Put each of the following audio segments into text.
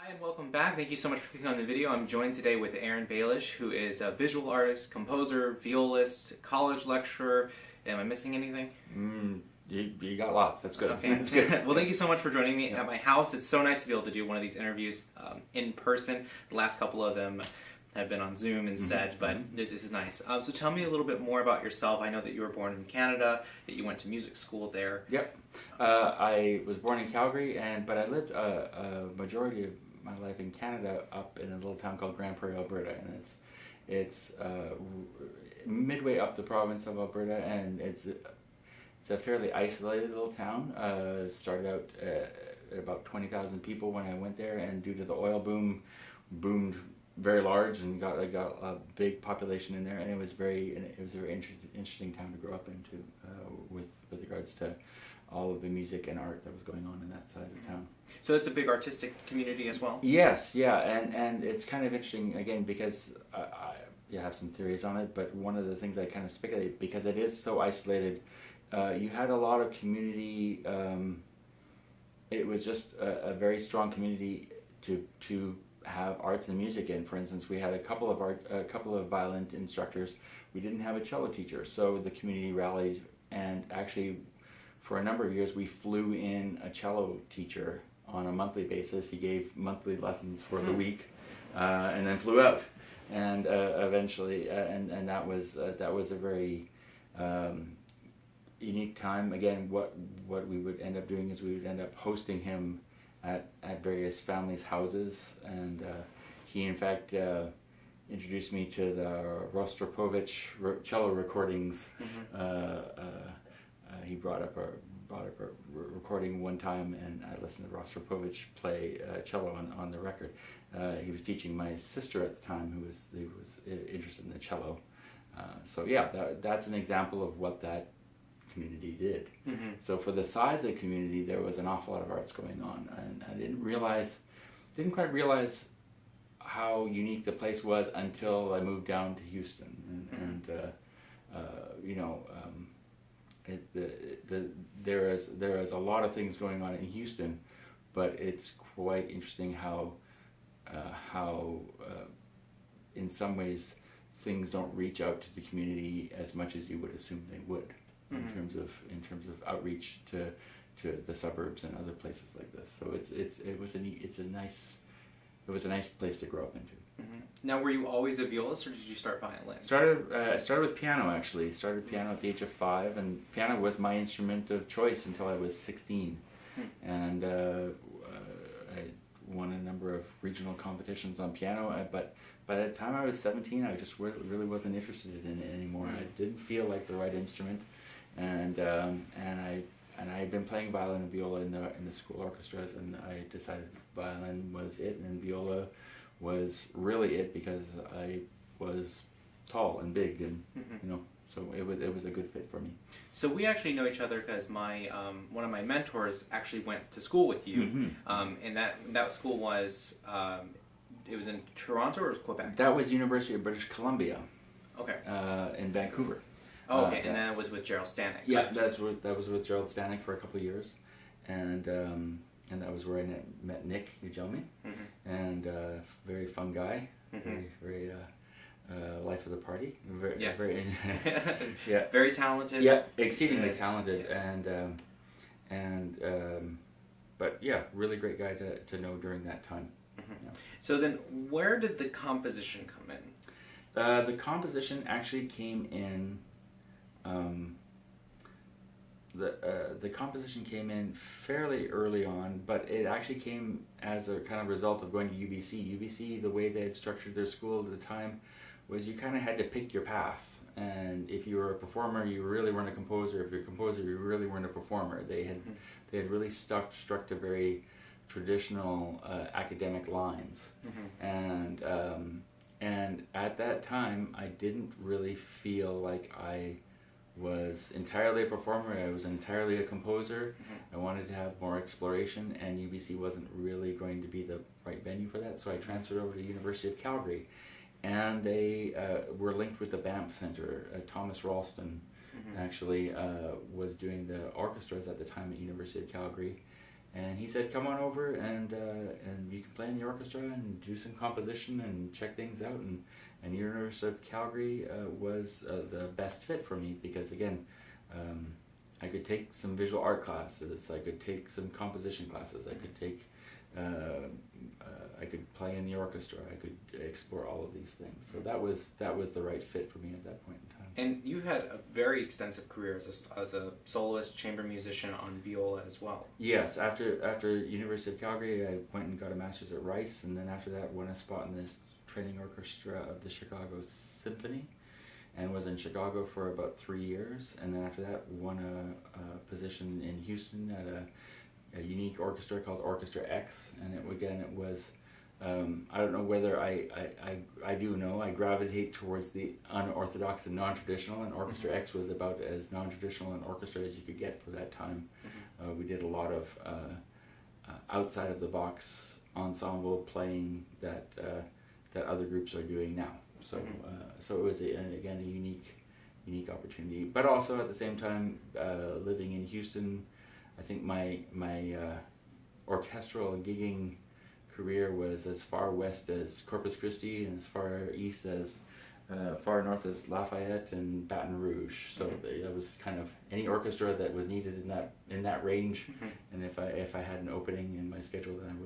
Hi and welcome back. Thank you so much for clicking on the video. I'm joined today with Aaron Bielish, who is a visual artist, composer, violist, college lecturer. Am I missing anything? You got lots. That's good. Okay, that's good. Well, thank you so much for joining me at my house. It's so nice to be able to do one of these interviews in person. The last couple of them have been on Zoom instead, but this is nice. So tell me a little bit more about yourself. I know that you were born in Canada, that you went to music school there. Yep. I was born in Calgary, but I lived a majority of my life in Canada up in a little town called Grand Prairie, Alberta, and it's midway up the province of Alberta, and it's a fairly isolated little town. Started out at about 20,000 people when I went there, and due to the oil boom, boomed very large and got a big population in there, and it was a very interesting town to grow up into with regards to all of the music and art that was going on in that side of the town. So it's a big artistic community as well? Yes, yeah, and it's kind of interesting, again, because I have some theories on it, but one of the things I kind of speculate, because it is so isolated, you had a lot of community, it was just a very strong community to have arts and music in. For instance, we had a couple of violin instructors. We didn't have a cello teacher, so the community rallied, and actually for a number of years we flew in a cello teacher on a monthly basis. He gave monthly lessons for the week, and then flew out, and eventually and that was a very unique time. Again, what we would end up doing is we would end up hosting him at various families' houses, and he in fact introduced me to the Rostropovich cello recordings. He brought up a recording one time, and I listened to Rostropovich play cello on the record. He was teaching my sister at the time, who was interested in the cello. So yeah, that's an example of what that community did. So for the size of the community, there was an awful lot of arts going on, and I didn't quite realize how unique the place was until I moved down to Houston, there is a lot of things going on in Houston, but it's quite interesting how in some ways things don't reach out to the community as much as you would assume they would. In terms of outreach to the suburbs and other places like this. So it was a nice place to grow up into. Now, were you always a violist, or did you start violin? I started with piano, actually. Started piano at the age of 5, and piano was my instrument of choice until I was 16. And I won a number of regional competitions on piano, but by the time I was 17, I just really wasn't interested in it anymore. I didn't feel like the right instrument. And I had been playing violin and viola in the school orchestras, and I decided violin was it, and viola was really it, because I was tall and big, and so it was a good fit for me. So we actually know each other because my one of my mentors actually went to school with you, and that school was it was in Toronto, or was it Quebec? That was University of British Columbia. Okay. In Vancouver. Oh, okay, and that was with Gerald Stanek. Yeah, that was with Gerald Stanek for a couple of years, and that was where I met Nick Ujelmi, and very fun guy, very life of the party. Yes. Very yeah. Very talented. Yeah, exceedingly talented, yes. But yeah, really great guy to know during that time. Yeah. So then, where did the composition come in? The composition actually came in. The composition came in fairly early on, but it actually came as a kind of result of going to UBC. UBC, the way they had structured their school at the time, was you kind of had to pick your path. And if you were a performer, you really weren't a composer. If you're a composer, you really weren't a performer. They had really struck to very traditional academic lines, and at that time, I didn't really feel like I was entirely a performer. I was entirely a composer. I wanted to have more exploration, and UBC wasn't really going to be the right venue for that, so I transferred over to the University of Calgary, and they were linked with the Banff Center. Thomas Ralston actually was doing the orchestras at the time at University of Calgary, And he said, "Come on over and you can play in the orchestra and do some composition and check things out." And University of Calgary was the best fit for me because again, I could take some visual art classes, I could take some composition classes, I could take, I could play in the orchestra, I could explore all of these things. So that was the right fit for me at that point in time. And you had a very extensive career as a soloist, chamber musician on viola as well. Yes, after University of Calgary, I went and got a master's at Rice, and then after that won a spot in the training orchestra of the Chicago Symphony, and was in Chicago for about 3 years, and then after that won a position in Houston at a unique orchestra called Orchestra X, and it was I don't know whether I do know I gravitate towards the unorthodox and non-traditional, and Orchestra X was about as non-traditional an orchestra as you could get for that time. We did a lot of outside of the box ensemble playing that other groups are doing now. So so it was again a unique opportunity, but also at the same time living in Houston, I think my orchestral gigging career was as far west as Corpus Christi and as far east as far north as Lafayette and Baton Rouge. So that was kind of any orchestra that was needed in that range. And if I had an opening in my schedule, then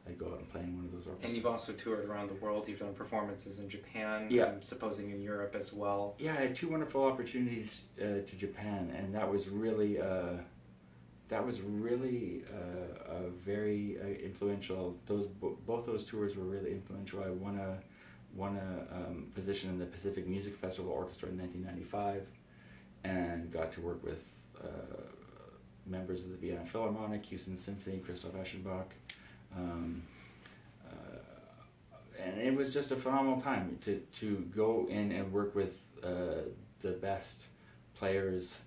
I'd go out and play in one of those orchestras. And you've also toured around the world. You've done performances in Japan. Yeah. I'm supposing in Europe as well. Yeah, I had 2 wonderful opportunities to Japan, and that was really a very influential. Both those tours were really influential. I won a position in the Pacific Music Festival Orchestra in 1995, and got to work with members of the Vienna Philharmonic, Houston Symphony, Christoph Eschenbach, and it was just a phenomenal time to go in and work with the best players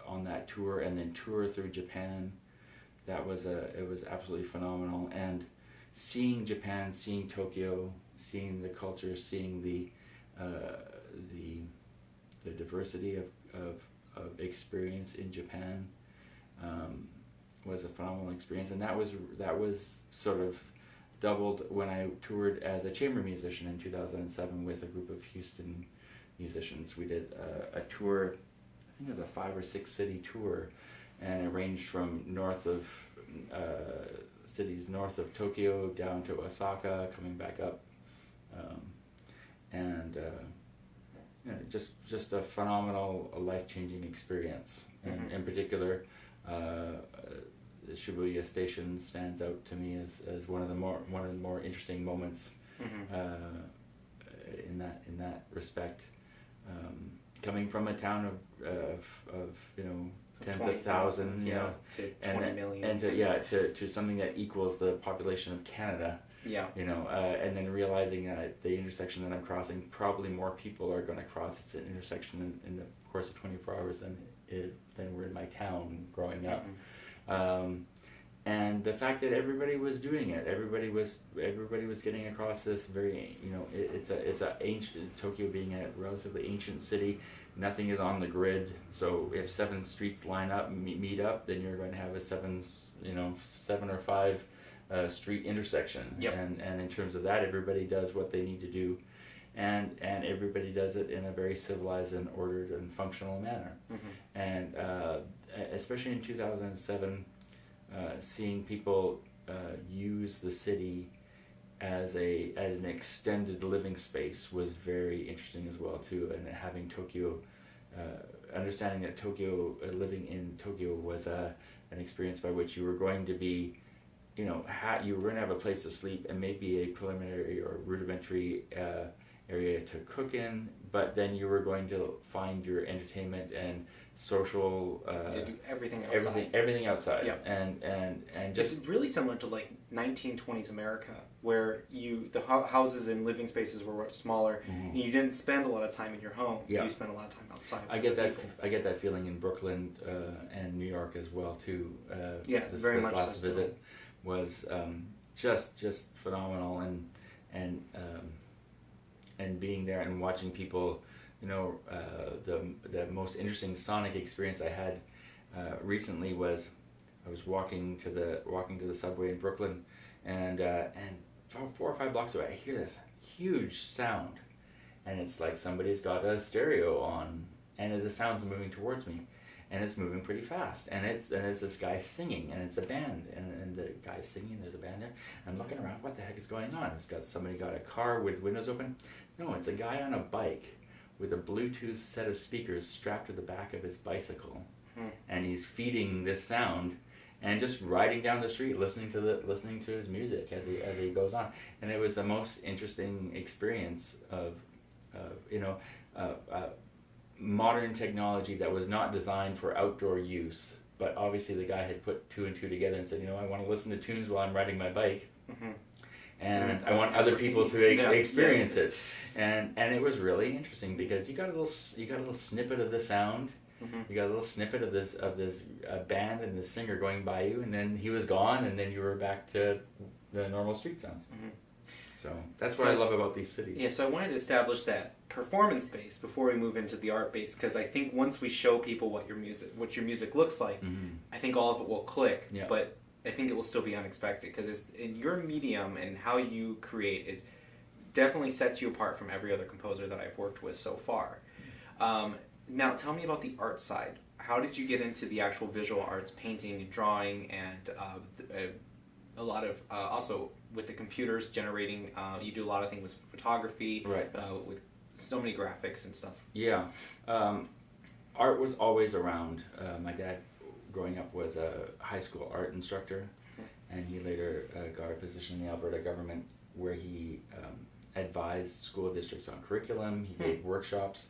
on that tour, and then tour through Japan. It was absolutely phenomenal. And seeing Japan, seeing Tokyo, seeing the culture, seeing the diversity of experience in Japan was a phenomenal experience. And that was sort of doubled when I toured as a chamber musician in 2007 with a group of Houston musicians. We did a tour. I think it was a 5 or 6 city tour, and it ranged from cities north of Tokyo down to Osaka, coming back up, and just a phenomenal, life-changing experience. And in particular, the Shibuya station stands out to me as one of the more interesting moments in that respect. Coming from a town of tens of thousands, to 20 million, and to something that equals the population of Canada. Yeah. And then realizing that the intersection that I'm crossing, probably more people are going to cross its intersection in the course of 24 hours than were in my town growing up. And the fact that everybody was doing it, everybody was getting across this very, it's a ancient, Tokyo being a relatively ancient city, nothing is on the grid. So if 7 streets line up, meet up, then you're going to have a 7 or 5 street intersection. Yep. And in terms of that, everybody does what they need to do, and everybody does it in a very civilized and ordered and functional manner. And especially in 2007. Seeing people use the city as an extended living space was very interesting as well too, and having Tokyo, understanding that living in Tokyo was an experience by which you were going to be, you were going to have a place to sleep and maybe a preliminary or rudimentary area to cook in, but then you were going to find your entertainment and social to do everything outside. Yeah. And just it's really similar to like 1920s America, where the houses and living spaces were smaller, and you didn't spend a lot of time in your home. Yeah. You spent a lot of time outside. I get that feeling in Brooklyn and New York as well too. This last visit was just phenomenal, and being there and watching people. The most interesting sonic experience I had recently was I was walking to the subway in Brooklyn, and 4 or 5 blocks away, I hear this huge sound, and it's like somebody's got a stereo on, and the sound's moving towards me, and it's moving pretty fast, and it's this guy singing, and it's a band, and the guy's singing, there's a band there. I'm looking around, what the heck is going on? Somebody got a car with windows open? No, it's a guy on a bike with a Bluetooth set of speakers strapped to the back of his bicycle, and he's feeding this sound, and just riding down the street, listening to his music as he goes on. And it was the most interesting experience of modern technology that was not designed for outdoor use, but obviously the guy had put 2 and 2 together and said, I want to listen to tunes while I'm riding my bike, and I want other people to experience it. And it was really interesting because you got a little snippet of the sound. You got a little snippet of this band and this singer going by you, and then he was gone, and then you were back to the normal street sounds. So that's what I love about these cities. Yeah, so I wanted to establish that performance base before we move into the art base, because I think once we show people what your music looks like, I think all of it will click. Yeah. But I think it will still be unexpected, because it's in your medium and how you create is definitely sets you apart from every other composer that I've worked with so far. Now, tell me about the art side. How did you get into the actual visual arts, painting and drawing, and a lot of also with the computers generating? You do a lot of things with photography, right? With so many graphics and stuff. Yeah, art was always around. My dad, growing up, was a high school art instructor, and he later got a position in the Alberta government where he advised school districts on curriculum. He gave workshops.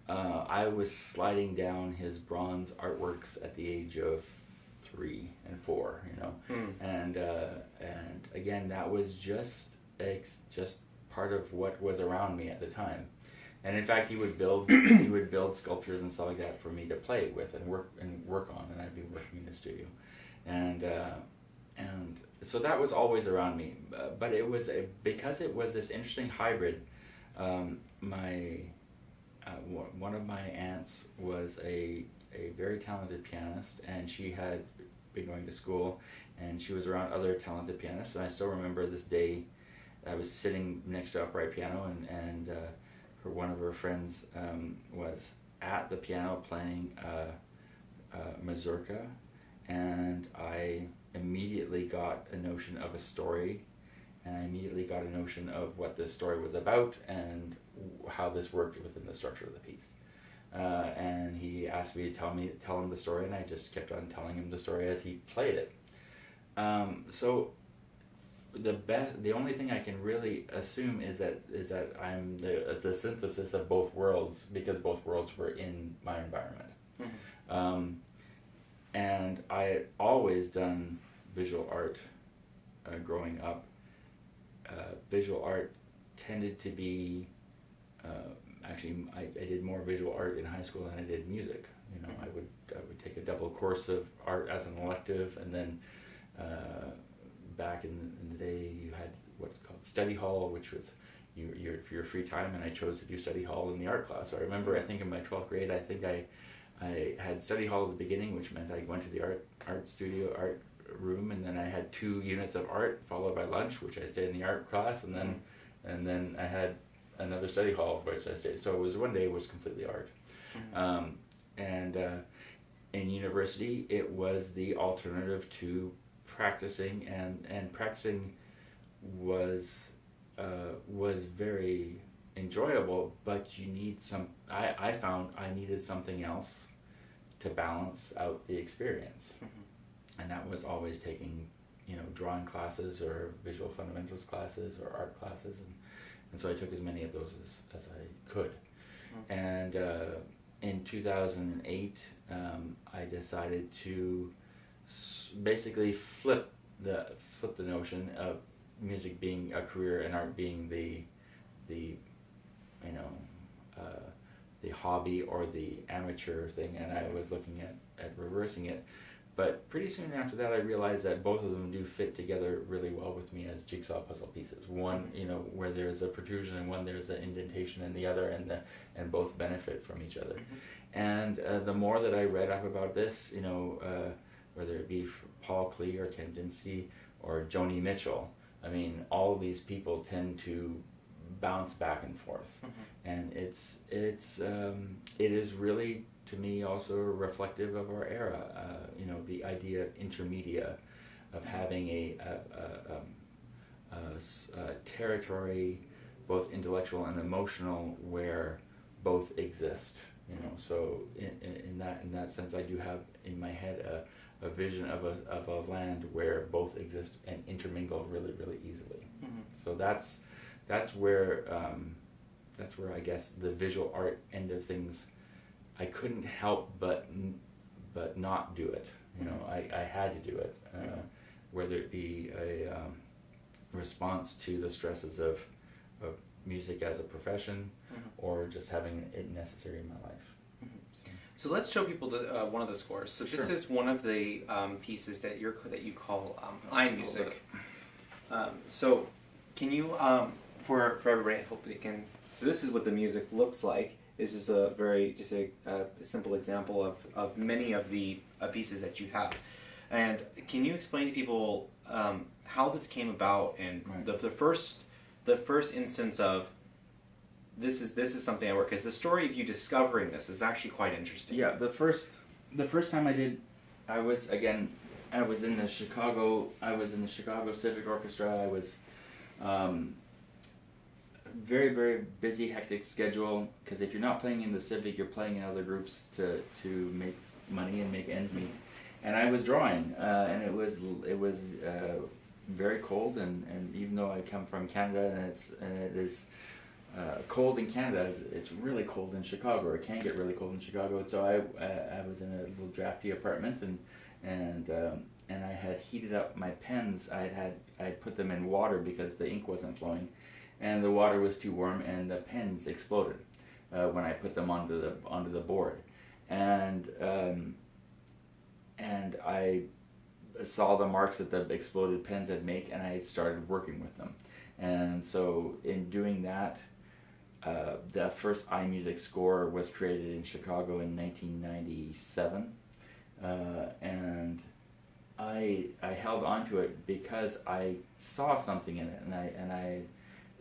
I was sliding down his bronze artworks at the age of 3 and 4, and again, that was just part of what was around me at the time. And in fact, he would build sculptures and stuff like that for me to play with and work on, and I'd be working in the studio, and so that was always around me. But it was because it was this interesting hybrid. One of my aunts was a very talented pianist, and she had been going to school, and she was around other talented pianists. And I still remember this day, I was sitting next to upright piano, and one of her friends was at the piano playing mazurka, and I immediately got a notion of a story, and I immediately got a notion of what this story was about and how this worked within the structure of the piece. And he asked me to tell him the story, and I just kept on telling him the story as he played it. So the only thing I can really assume is that I'm the synthesis of both worlds, because both worlds were in my environment. And I had always done visual art growing up. Visual art tended to be actually I did more visual art in high school than I did music. I would take a double course of art as an elective, and then back in the day you had what's called study hall, which was your free time, and I chose to do study hall in the art class. So I remember, I think in my 12th grade, I think I had study hall at the beginning, which meant I went to the art studio, art room, and then I had 2 units of art followed by lunch, which I stayed in the art class, and then I had another study hall which I stayed. So it was one day it was completely art. And in university it was the alternative to practicing, and practicing was very enjoyable, but I found I needed something else to balance out the experience. And that was always taking, drawing classes or visual fundamentals classes or art classes, and so I took as many of those as I could. And in 2008, I decided to basically flip the notion of music being a career and art being the hobby or the amateur thing, and I was looking at reversing it. But pretty soon after that, I realized that both of them do fit together really well with me as jigsaw puzzle pieces. One, where there's a protrusion, and one there's an indentation in the other, and both benefit from each other. And the more that I read up about this, whether it be Paul Klee or Kandinsky or Joni Mitchell. I mean, all of these people tend to bounce back and forth, and it is really, to me, also reflective of our era. The idea of intermedia, of having a territory, both intellectual and emotional, where both exist. So in that sense, I do have in my head a vision of a land where both exist and intermingle really, really easily. So that's where I guess the visual art end of things, I couldn't help but not do it. I had to do it, whether it be a response to the stresses of music as a profession, or just having it necessary in my life. So let's show people one of the scores. So this is one of the pieces that you call iMusic. So can you, for everybody, I hope they can. So this is what the music looks like. This is a simple example of many of the pieces that you have. And can you explain to people how this came about, and the first instance of this is something I work, because the story of you discovering this is actually quite interesting. Yeah, the first time I was in the Chicago Civic Orchestra. I was very, very busy, hectic schedule, because if you're not playing in the Civic, you're playing in other groups to make money and make ends meet. And I was drawing, and it was very cold, and even though I come from Canada and it is cold in Canada, it's really cold in Chicago, or it can get really cold in Chicago. So I was in a little drafty apartment, and I had heated up my pens. I had put them in water because the ink wasn't flowing, and the water was too warm, and the pens exploded when I put them onto the board, and I saw the marks that the exploded pens had made, and I started working with them. And so in doing that, the first iMusic score was created in Chicago in 1997, and I held on to it because I saw something in it, and I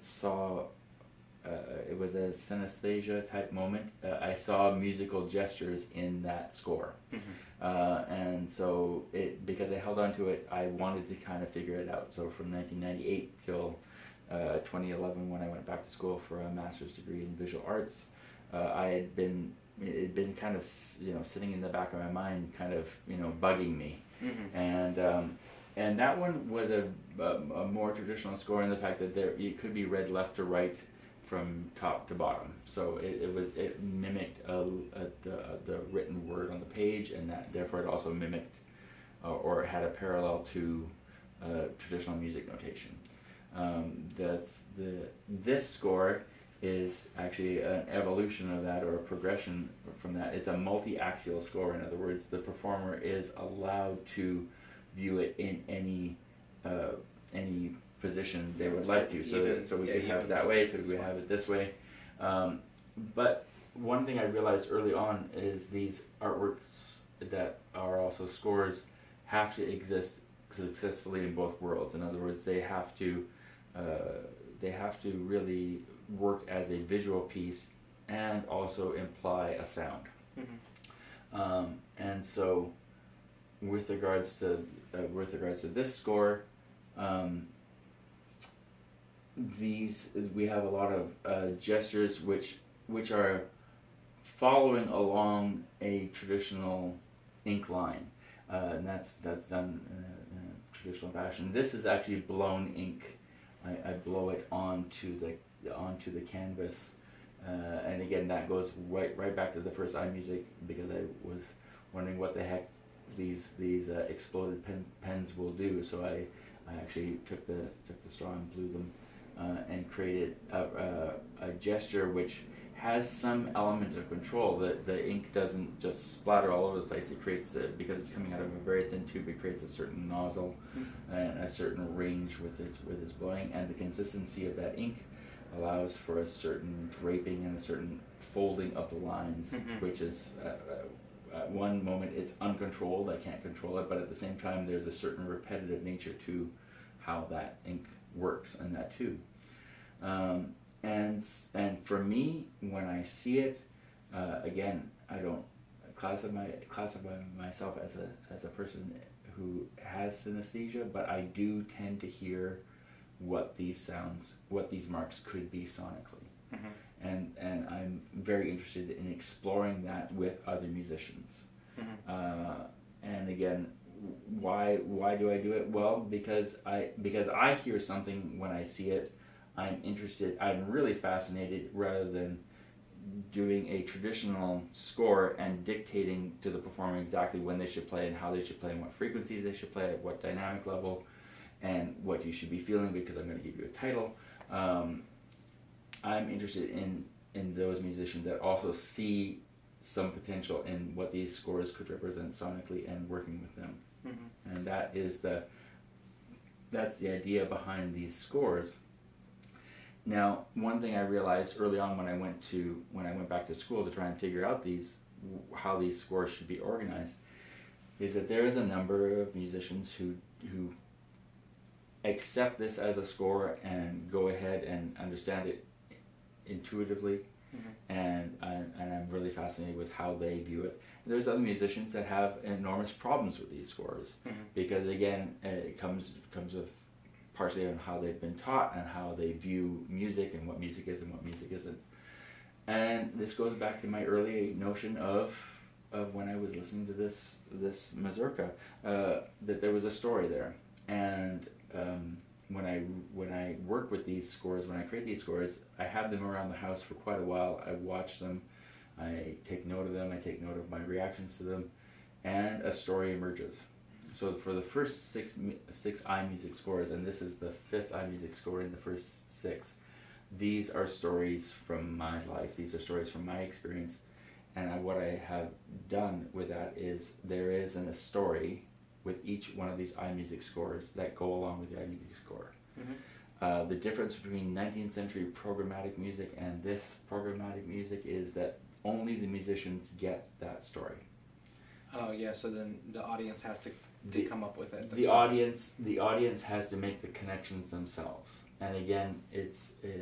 saw it was a synesthesia type moment. I saw musical gestures in that score. And so because I held on to it, I wanted to kind of figure it out. So from 1998 till 2011, when I went back to school for a master's degree in visual arts, it had been kind of sitting in the back of my mind, kind of bugging me. And that one was a more traditional score in the fact that it could be read left to right from top to bottom. So it mimicked the written word on the page, and that therefore it also mimicked or had a parallel to traditional music notation. This score is actually an evolution of that, or a progression from that. It's a multi-axial score. In other words, the performer is allowed to view it in any position they would like to. So we could have it that way, so we have it this way. But one thing I realized early on is these artworks that are also scores have to exist successfully in both worlds. In other words, they have to really work as a visual piece and also imply a sound. And so with regards to this score, we have a lot of gestures which are following along a traditional ink line, and that's done in a traditional fashion. This is actually blown ink. I blow it onto the canvas, and again that goes right back to the first iMusic, because I was wondering what the heck these exploded pens will do. So I actually took the straw and blew them, and created a gesture which has some element of control. The ink doesn't just splatter all over the place. It creates because it's coming out of a very thin tube, it creates a certain nozzle and a certain range with its blowing, and the consistency of that ink allows for a certain draping and a certain folding of the lines, which is at one moment it's uncontrolled, I can't control it, but at the same time there's a certain repetitive nature to how that ink works in that tube. And for me, when I see it, again, I don't classify myself as a person who has synesthesia, but I do tend to hear what these marks could be sonically. And I'm very interested in exploring that with other musicians. And again, why do I do it? Well, because I hear something when I see it, I'm interested, I'm really fascinated, rather than doing a traditional score and dictating to the performer exactly when they should play and how they should play and what frequencies they should play at what dynamic level and what you should be feeling, because I'm going to give you a title. I'm interested in those musicians that also see some potential in what these scores could represent sonically and working with them. And that's the idea behind these scores. Now, one thing I realized early on when I went back to school to try and figure out how these scores should be organized, is that there is a number of musicians who accept this as a score and go ahead and understand it intuitively, and I'm really fascinated with how they view it. And there's other musicians that have enormous problems with these scores, because again, it comes of partially on how they've been taught and how they view music and what music is and what music isn't. And this goes back to my early notion of when I was listening to this mazurka, that there was a story there. And when I work with these scores, when I create these scores, I have them around the house for quite a while. I watch them, I take note of them, I take note of my reactions to them, and a story emerges. So for the first six iMusic scores, and this is the fifth iMusic score in the first six, these are stories from my life, these are stories from my experience, and what I have done with that is there is a story with each one of these iMusic scores that go along with the iMusic score. The difference between 19th century programmatic music and this programmatic music is that only the musicians get that story. Oh yeah, so then the audience has to come up with it themselves. The audience has to make the connections themselves. And again, it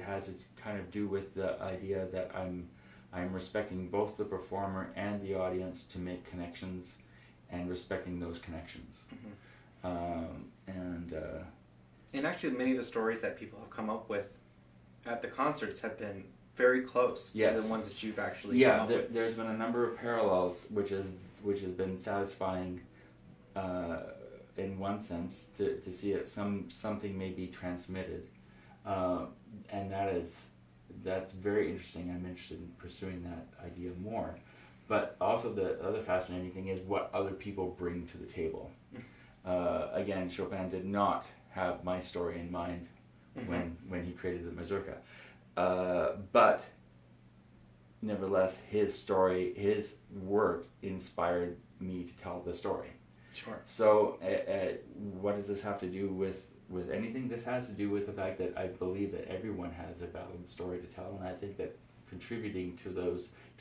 has to kind of do with the idea that I'm respecting both the performer and the audience to make connections, and respecting those connections. And actually, many of the stories that people have come up with at the concerts have been very close to the ones that you've actually come up with. There's been a number of parallels, which has been satisfying in one sense to see that something may be transmitted, and that's very interesting. I'm interested in pursuing that idea more. But also the other fascinating thing is what other people bring to the table. Again, Chopin did not have my story in mind when he created the mazurka. But nevertheless, his work inspired me to tell the story. Sure. So what does this have to do with anything? This has to do with the fact that I believe that everyone has a valid story to tell, and I think that contributing to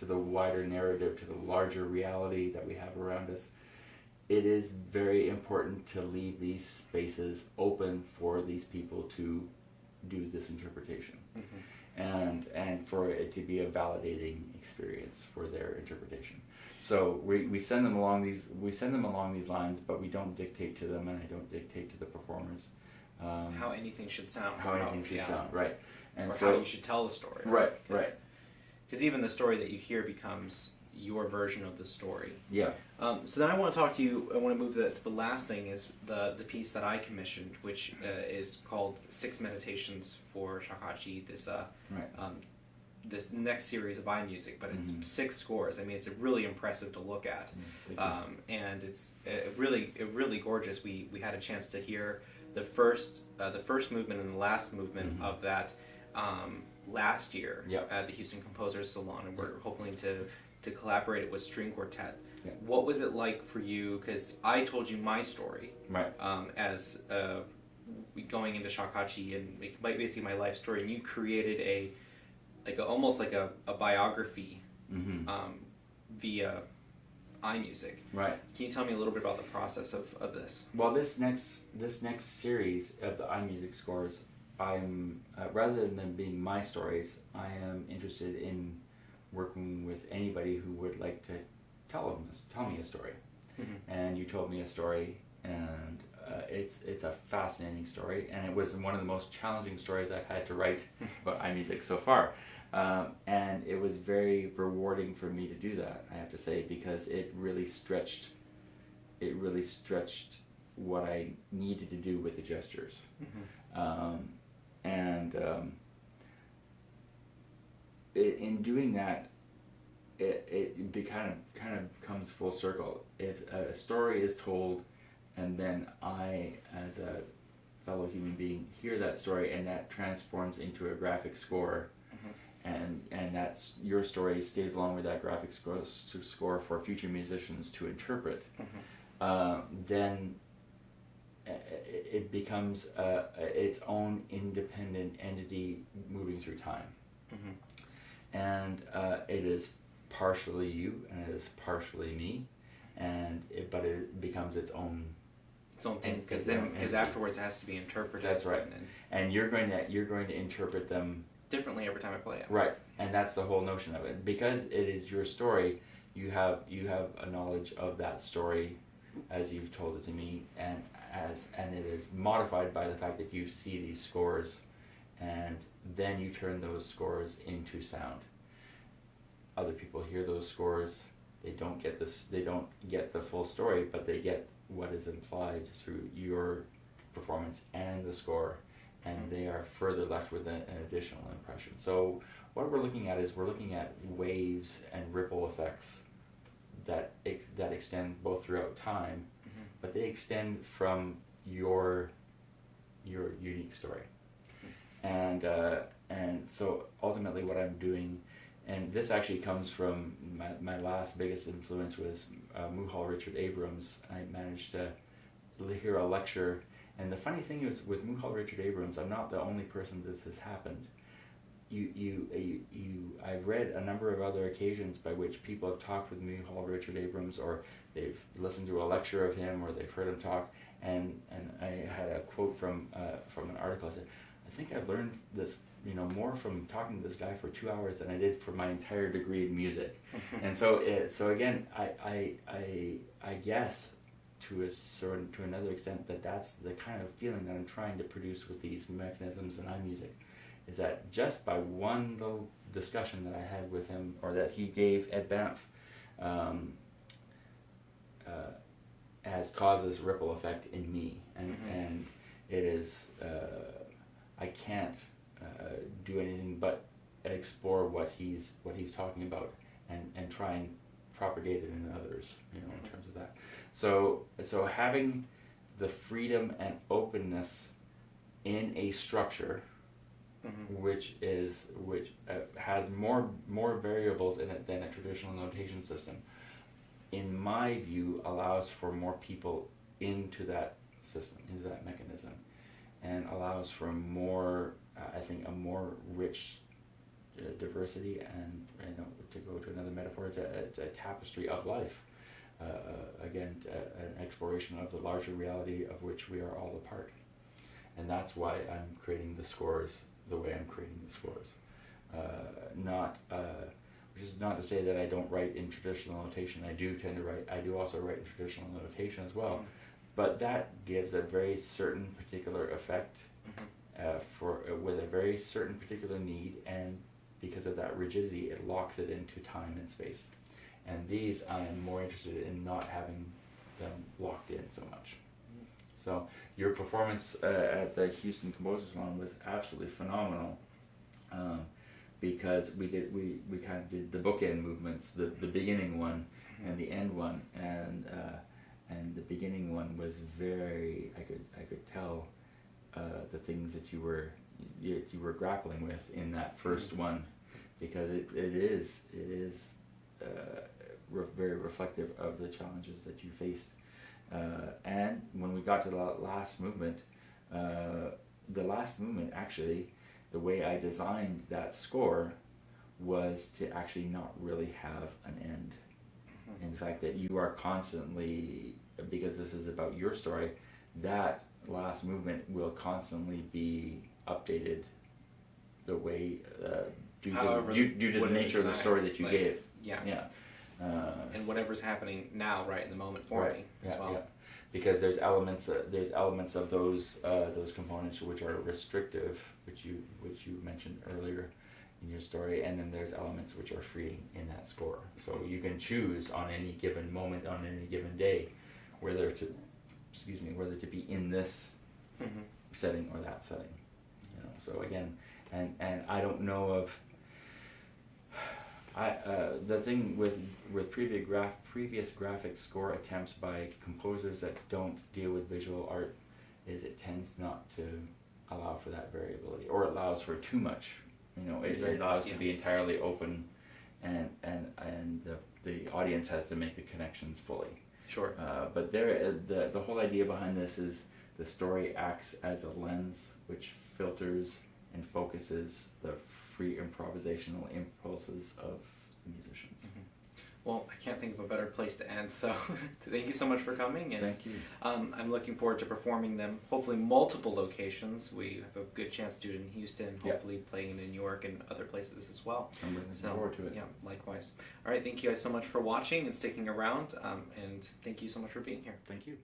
the wider narrative, to the larger reality that we have around us, it is very important to leave these spaces open for these people to do this interpretation, and for it to be a validating experience for their interpretation. So we send them along these lines, but we don't dictate to them, and I don't dictate to the performers how anything should sound. Right? And or so how you should tell the story. Right. Because even the story that you hear becomes your version of the story. Yeah. So then I want to talk to you. I want to move to the last thing is the piece that I commissioned, which is called 6 Meditations for Shakuhachi. This next series of iMusic, but it's 6 scores. I mean, it's really impressive to look at, and it's really gorgeous. We had a chance to hear the first movement and the last movement of that last year at the Houston Composers Salon, and we're hoping to collaborate it with String Quartet. What was it like for you? Because I told you my story, as going into Shakuhachi and basically my life story, and you created almost like a biography via iMusic. Right. Can you tell me a little bit about the process of this? Well, this next series of the iMusic scores, I'm rather than them being my stories, I am interested in working with anybody who would like to tell me a story. Mm-hmm. And you told me a story, and it's a fascinating story, and it was one of the most challenging stories I've had to write about iMusic so far. And it was very rewarding for me to do that, I have to say, because it really stretched what I needed to do with the gestures. Mm-hmm. In doing that, it kind of comes full circle. If a story is told, and then I, as a fellow human being, hear that story, and that transforms into a graphic score, mm-hmm. and that's your story stays along with that graphic score for future musicians to interpret, mm-hmm. Then it becomes its own independent entity moving through time. Mm-hmm. And it is partially you, and it is partially me, but it becomes its own thing, because afterwards it has to be interpreted. That's right. And you're going to interpret them differently every time I play it. Right, and that's the whole notion of it. Because it is your story, you have a knowledge of that story as you've told it to me, and it is modified by the fact that you see these scores, and then you turn those scores into sound. Other people hear those scores, they don't get the full story, but they get what is implied through your performance and the score, and they are further left with an additional impression. So what we're looking at is waves and ripple effects that extend both throughout time, mm-hmm. but they extend from your unique story. Mm-hmm. And so ultimately what I'm doing, and this actually comes from my last biggest influence was Muhal Richard Abrams. I managed to hear a lecture, and the funny thing is with Muhal Richard Abrams, I'm not the only person that this has happened. I've read a number of other occasions by which people have talked with Muhal Richard Abrams, or they've listened to a lecture of him, or they've heard him talk, and I had a quote from an article. I said, I think I've learned this more from talking to this guy for 2 hours than I did for my entire degree in music. And so again, I guess to another extent that's the kind of feeling that I'm trying to produce with these mechanisms in iMusic, is that just by one little discussion that I had with him, or that he gave at Banff, has caused this ripple effect in me, and it is I can't do anything but explore what he's talking about, and try and propagate it in others, in terms of that. So having the freedom and openness in a structure, mm-hmm. which has more variables in it than a traditional notation system, in my view, allows for more people into that system, into that mechanism, and allows for more, I think, a more rich diversity, and to go to another metaphor, a tapestry of life. Again, an exploration of the larger reality of which we are all a part. And that's why I'm creating the scores the way I'm creating the scores. Which is not to say that I don't write in traditional notation. I do also write in traditional notation as well. But that gives a very certain particular effect, with a very certain particular need, and because of that rigidity, it locks it into time and space. And these, I am more interested in not having them locked in so much. So your performance at the Houston Composer Salon was absolutely phenomenal, because we kind of did the bookend movements, the beginning one and the end one, and the beginning one was very, I could tell the things that you were grappling with in that first one, because it is very reflective of the challenges that you faced. And when we got to the last movement, actually, the way I designed that score was to actually not really have an end. in the fact that you are constantly, because this is about your story, that last movement will constantly be updated the way due to the nature of the story that you gave. Yeah. Yeah. And whatever's happening now, right in the moment for me as well. Yeah. Because there's elements of those components which are restrictive, which you mentioned earlier in your story, and then there's elements which are freeing in that score. So you can choose on any given moment, on any given day, whether to be in this setting or that setting. You know. So again, and I don't know of. The thing with previous graphic score attempts by composers that don't deal with visual art is it tends not to allow for that variability, or it allows for too much. You know, it allows to be entirely open, and the audience has to make the connections fully. Sure. But the whole idea behind this is the story acts as a lens which filters and focuses the free improvisational impulses of the musicians. Well, I can't think of a better place to end, so thank you so much for coming. And thank you. I'm looking forward to performing them, hopefully multiple locations. We have a good chance to do it in Houston, hopefully playing in New York and other places as well. I'm looking forward to it. Yeah, likewise. All right, thank you guys so much for watching and sticking around, and thank you so much for being here. Thank you.